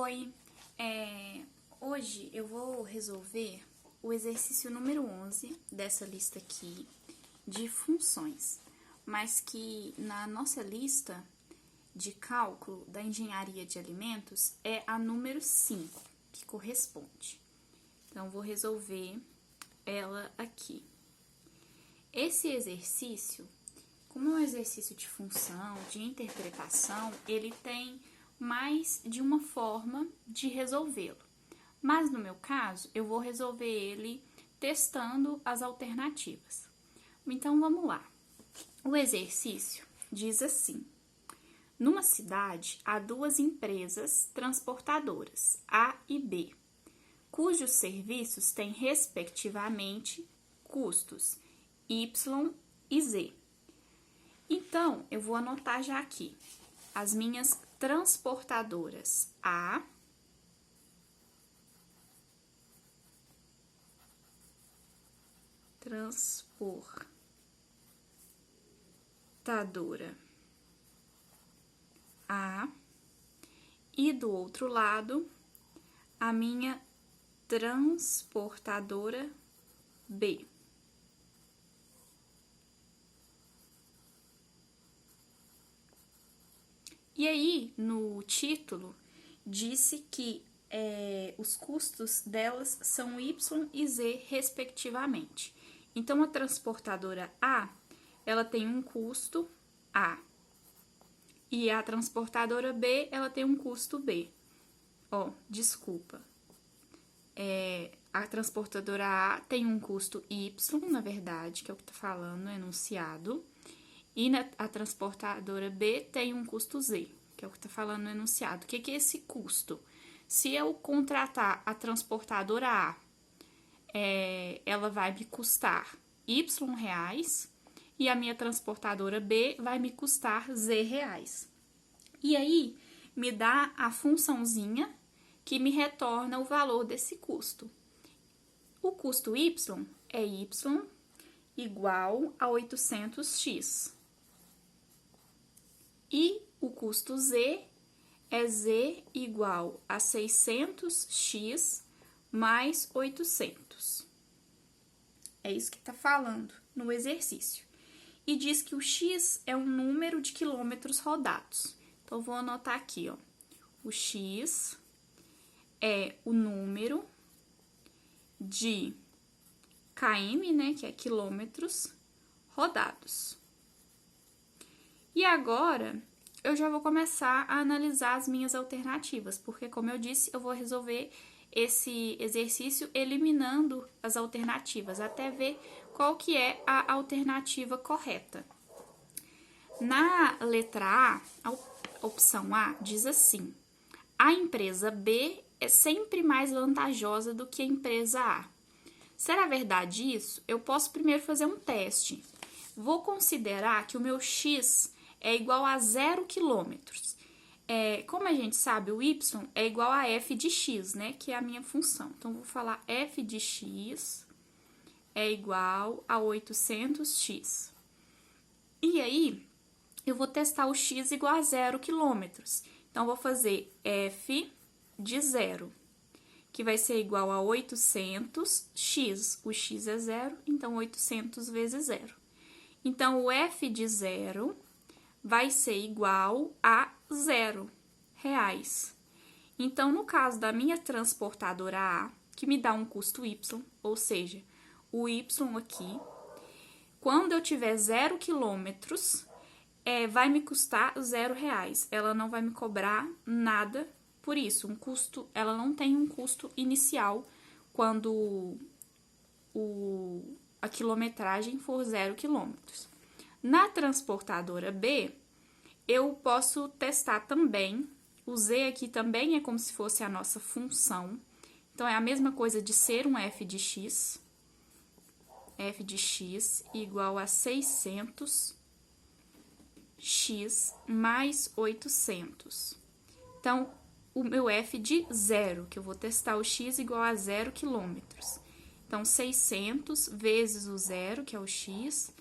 Oi, hoje eu vou resolver o exercício número 11 dessa lista aqui de funções, mas que na nossa lista de cálculo da engenharia de alimentos é a número 5, que corresponde. Então, vou resolver ela aqui. Esse exercício, como é um exercício de função, de interpretação, ele tem mais de uma forma de resolvê-lo. Mas no meu caso, eu vou resolver ele testando as alternativas. Então, vamos lá. O exercício diz assim: numa cidade, há duas empresas transportadoras, A e B, cujos serviços têm, respectivamente, custos Y e Z. Então, eu vou anotar já aqui as minhas transportadoras A e do outro lado a minha transportadora B. E aí, no título, disse que os custos delas são Y e Z, respectivamente. Então, a transportadora A, ela tem um custo A. E a transportadora B, ela tem um custo B. Desculpa. A transportadora A tem um custo Y, na verdade, que é o que tá falando no enunciado. E a transportadora B tem um custo Z, que é o que tá falando no enunciado. O que é esse custo? Se eu contratar a transportadora A, ela vai me custar Y reais e a minha transportadora B vai me custar Z reais. E aí, me dá a funçãozinha que me retorna o valor desse custo. O custo Y é Y igual a 800x. E o custo Z é Z igual a 600x mais 800. É isso que está falando no exercício. E diz que o x é um número de quilômetros rodados. Então, vou anotar aqui, o x é o número de km, né, que é quilômetros rodados. E agora, eu já vou começar a analisar as minhas alternativas, porque, como eu disse, eu vou resolver esse exercício eliminando as alternativas, até ver qual que é a alternativa correta. Na letra A, a opção A diz assim: a empresa B é sempre mais vantajosa do que a empresa A. Será verdade isso? Eu posso primeiro fazer um teste. Vou considerar que o meu x é igual a 0 quilômetros. Como a gente sabe, o y é igual a f de x, né? Que é a minha função. Então, vou falar f de x é igual a 800x. E aí, eu vou testar o x igual a 0 quilômetros. Então, vou fazer f de 0, que vai ser igual a 800x. O x é 0, então 800 vezes 0. Então, o f de 0 vai ser igual a 0 reais. Então, no caso da minha transportadora A, que me dá um custo Y, ou seja, o Y aqui, quando eu tiver 0 quilômetros, vai me custar 0 reais. Ela não vai me cobrar nada por isso. Ela não tem um custo inicial quando a quilometragem for 0 quilômetros. Na transportadora B, eu posso testar também. O Z aqui também é como se fosse a nossa função. Então, é a mesma coisa de ser um f de x. F de x igual a 600x mais 800. Então, o meu f de 0, que eu vou testar o x igual a 0 quilômetros. Então, 600 vezes o 0, que é o x,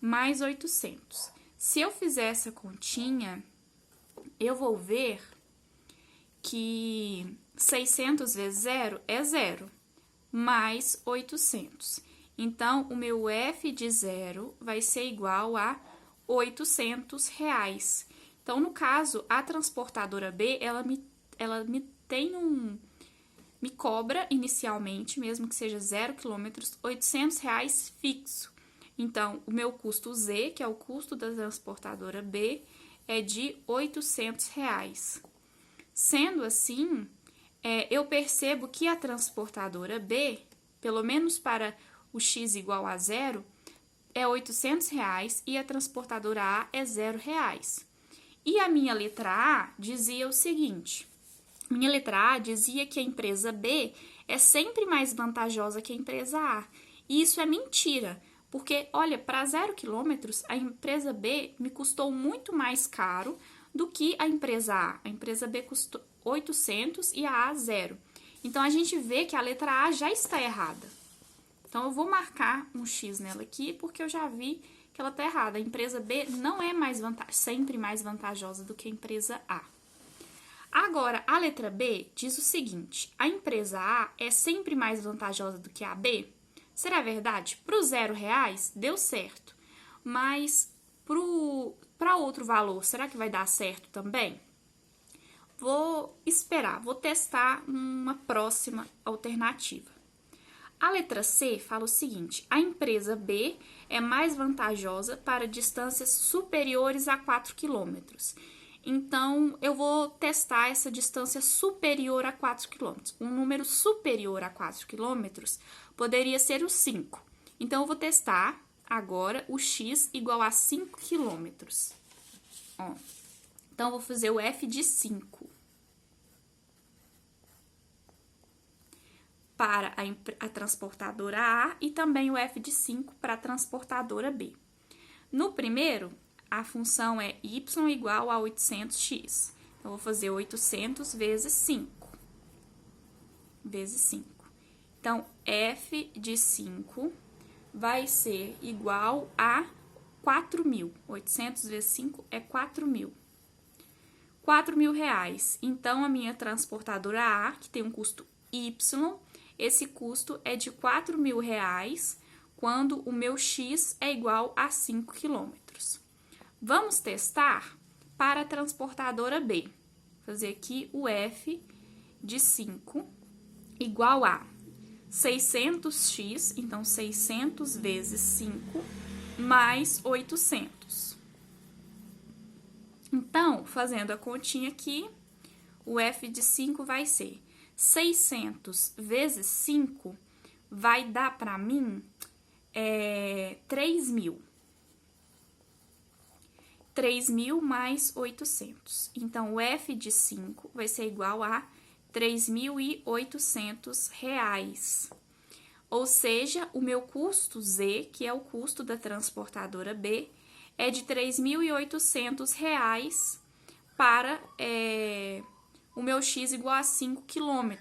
mais 800. Se eu fizer essa continha, eu vou ver que 600 vezes 0 é 0, mais 800. Então, o meu F de 0 vai ser igual a R$800. Então, no caso, a transportadora B, ela me cobra inicialmente, mesmo que seja 0 km, R$800 fixo. Então, o meu custo Z, que é o custo da transportadora B, é de R$800. Sendo assim, eu percebo que a transportadora B, pelo menos para o x igual a 0, é R$800 e a transportadora A é R$0. E a minha letra A dizia o seguinte: minha letra A dizia que a empresa B é sempre mais vantajosa que a empresa A. E isso é mentira, porque, olha, para 0 km, a empresa B me custou muito mais caro do que a empresa A. A empresa B custou 800 e a A 0. Então, a gente vê que a letra A já está errada. Então, eu vou marcar um X nela aqui, porque eu já vi que ela está errada. A empresa B não é sempre mais vantajosa do que a empresa A. Agora, a letra B diz o seguinte: a empresa A é sempre mais vantajosa do que a B? Será verdade? Para os R$0 deu certo, mas para outro valor, será que vai dar certo também? Vou esperar, vou testar uma próxima alternativa. A letra C fala o seguinte: a empresa B é mais vantajosa para distâncias superiores a 4 km. Então, eu vou testar essa distância superior a 4 km. Um número superior a 4 km poderia ser o 5. Então, eu vou testar agora o x igual a 5 km. Então, eu vou fazer o F de 5. Para a transportadora A e também o F de 5 para a transportadora B. No primeiro, a função é y igual a 800x. Então, eu vou fazer 800 vezes 5. Vezes 5. Então, F de 5 vai ser igual a 4.000. 800 vezes 5 é 4.000. R$4.000. Então, a minha transportadora A, que tem um custo y, esse custo é de R$4.000 quando o meu x é igual a 5 km. Vamos testar para a transportadora B. Vou fazer aqui o F de 5 igual a 600x, então 600 vezes 5 mais 800. Então, fazendo a continha aqui, o F de 5 vai ser 600 vezes 5 vai dar para mim 3.000. 3.000 mais 800. Então, o F de 5 vai ser igual a R$3.800. Ou seja, o meu custo Z, que é o custo da transportadora B, é de R$3.800 para o meu x igual a 5 km.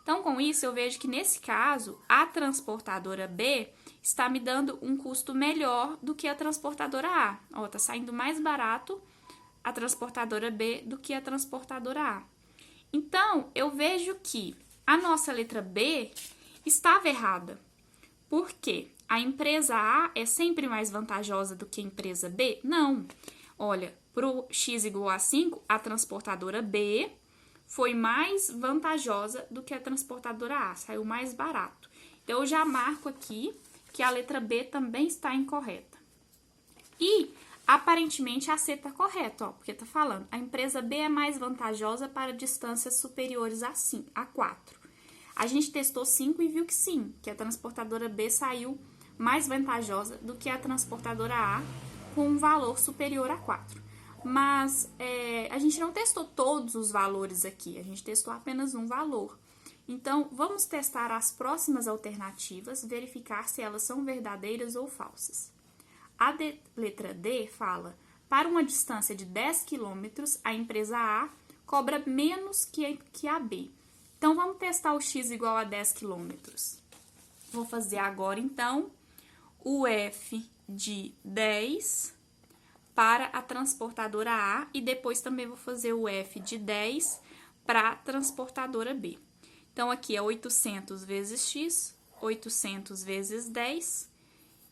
Então, com isso, eu vejo que, nesse caso, a transportadora B está me dando um custo melhor do que a transportadora A. Ó, tá saindo mais barato a transportadora B do que a transportadora A. Então, eu vejo que a nossa letra B estava errada. Por quê? A empresa A é sempre mais vantajosa do que a empresa B? Não. Olha, para o x igual a 5, a transportadora B foi mais vantajosa do que a transportadora A, saiu mais barato. Então, eu já marco aqui que a letra B também está incorreta. E, aparentemente, a C está correta, ó, porque está falando, a empresa B é mais vantajosa para distâncias superiores a 4. A gente testou 5 e viu que sim, que a transportadora B saiu mais vantajosa do que a transportadora A com um valor superior a 4. Mas a gente não testou todos os valores aqui, a gente testou apenas um valor. Então, vamos testar as próximas alternativas, verificar se elas são verdadeiras ou falsas. A letra D fala, para uma distância de 10 km, a empresa A cobra menos que a B. Então, vamos testar o x igual a 10 km. Vou fazer agora, então, o F de 10 para a transportadora A e depois também vou fazer o F de 10 para a transportadora B. Então, aqui é 800 vezes x, 800 vezes 10.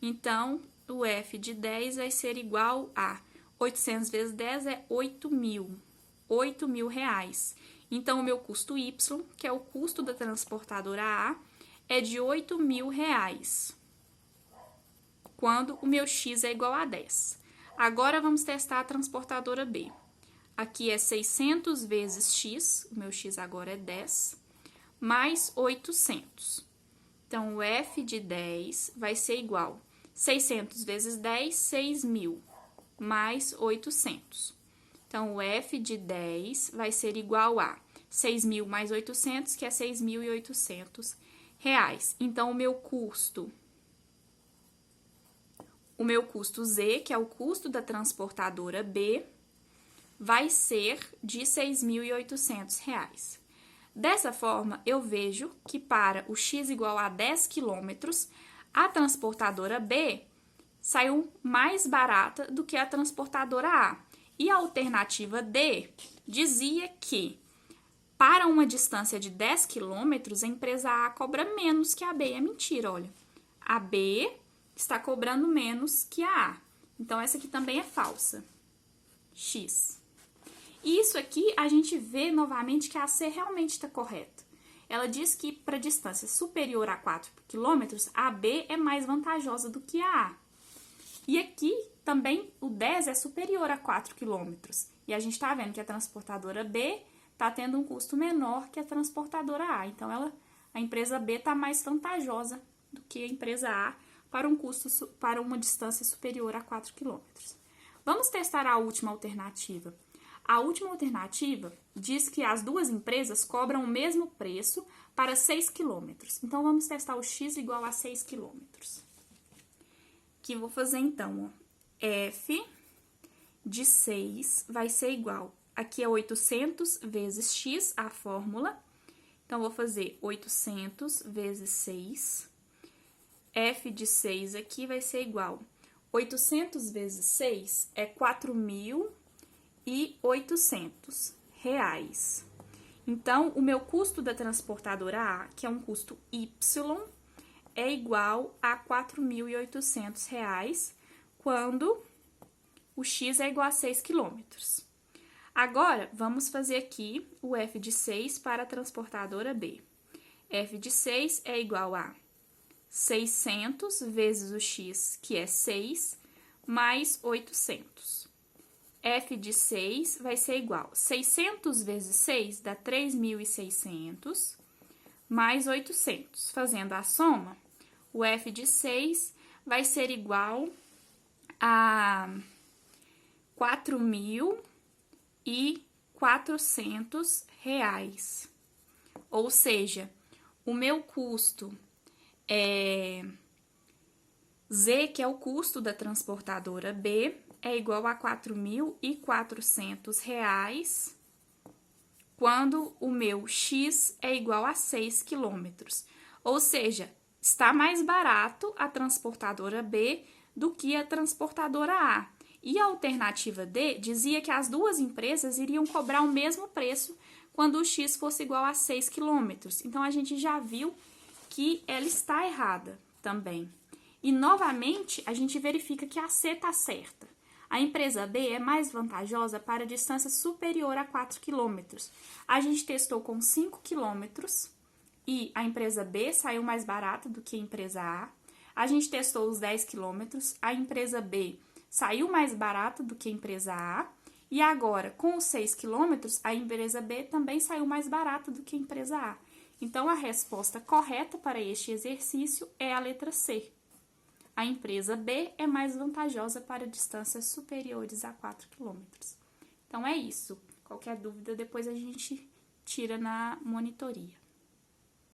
Então, o F de 10 vai ser igual a 800 vezes 10 é 8.000. 8.000 reais. Então, o meu custo Y, que é o custo da transportadora A, é de 8.000 reais. Quando o meu X é igual a 10. Agora, vamos testar a transportadora B. Aqui é 600 vezes X, o meu X agora é 10, mais 800. Então, o F de 10 vai ser igual a 600 vezes 10, 6.000, mais 800. Então, o F de 10 vai ser igual a 6.000 mais 800, que é 6.800 reais. Então, o meu custo Z, que é o custo da transportadora B, vai ser de 6.800 reais. Dessa forma, eu vejo que para o X igual a 10 quilômetros, a transportadora B saiu mais barata do que a transportadora A. E a alternativa D dizia que, para uma distância de 10 quilômetros, a empresa A cobra menos que a B. É mentira, olha. A B está cobrando menos que a A. Então, essa aqui também é falsa. X. E isso aqui, a gente vê novamente que a C realmente está correta. Ela diz que para distância superior a 4 quilômetros, a B é mais vantajosa do que a A. E aqui também o 10 é superior a 4 quilômetros. E a gente está vendo que a transportadora B está tendo um custo menor que a transportadora A. Então, a empresa B está mais vantajosa do que a empresa A para uma distância superior a 4 quilômetros. Vamos testar a última alternativa. A última alternativa diz que as duas empresas cobram o mesmo preço para 6 quilômetros. Então, vamos testar o X igual a 6 quilômetros. Que vou fazer então, ó. F de 6 vai ser igual, aqui é 800 vezes X, a fórmula. Então, vou fazer 800 vezes 6. F de 6 aqui vai ser igual, 800 vezes 6 é 4.800 reais. Então, o meu custo da transportadora A, que é um custo Y, é igual a 4.800 reais, quando o X é igual a 6 quilômetros. Agora, vamos fazer aqui o F de 6 para a transportadora B. F de 6 é igual a 600 vezes o X, que é 6, mais 800. F de 6 vai ser igual a 600 vezes 6 dá 3.600, mais 800. Fazendo a soma, o F de 6 vai ser igual a 4.400 reais. Ou seja, o meu custo Z, que é o custo da transportadora B, é igual a 4.400 reais, quando o meu X é igual a 6 quilômetros. Ou seja, está mais barato a transportadora B do que a transportadora A. E a alternativa D dizia que as duas empresas iriam cobrar o mesmo preço quando o X fosse igual a 6 quilômetros. Então, a gente já viu que ela está errada também. E, novamente, a gente verifica que a C está certa. A empresa B é mais vantajosa para distância superior a 4 quilômetros. A gente testou com 5 quilômetros e a empresa B saiu mais barata do que a empresa A. A gente testou os 10 quilômetros, a empresa B saiu mais barata do que a empresa A. E agora, com os 6 quilômetros, a empresa B também saiu mais barata do que a empresa A. Então, a resposta correta para este exercício é a letra C. A empresa B é mais vantajosa para distâncias superiores a 4 quilômetros. Então, é isso. Qualquer dúvida, depois a gente tira na monitoria.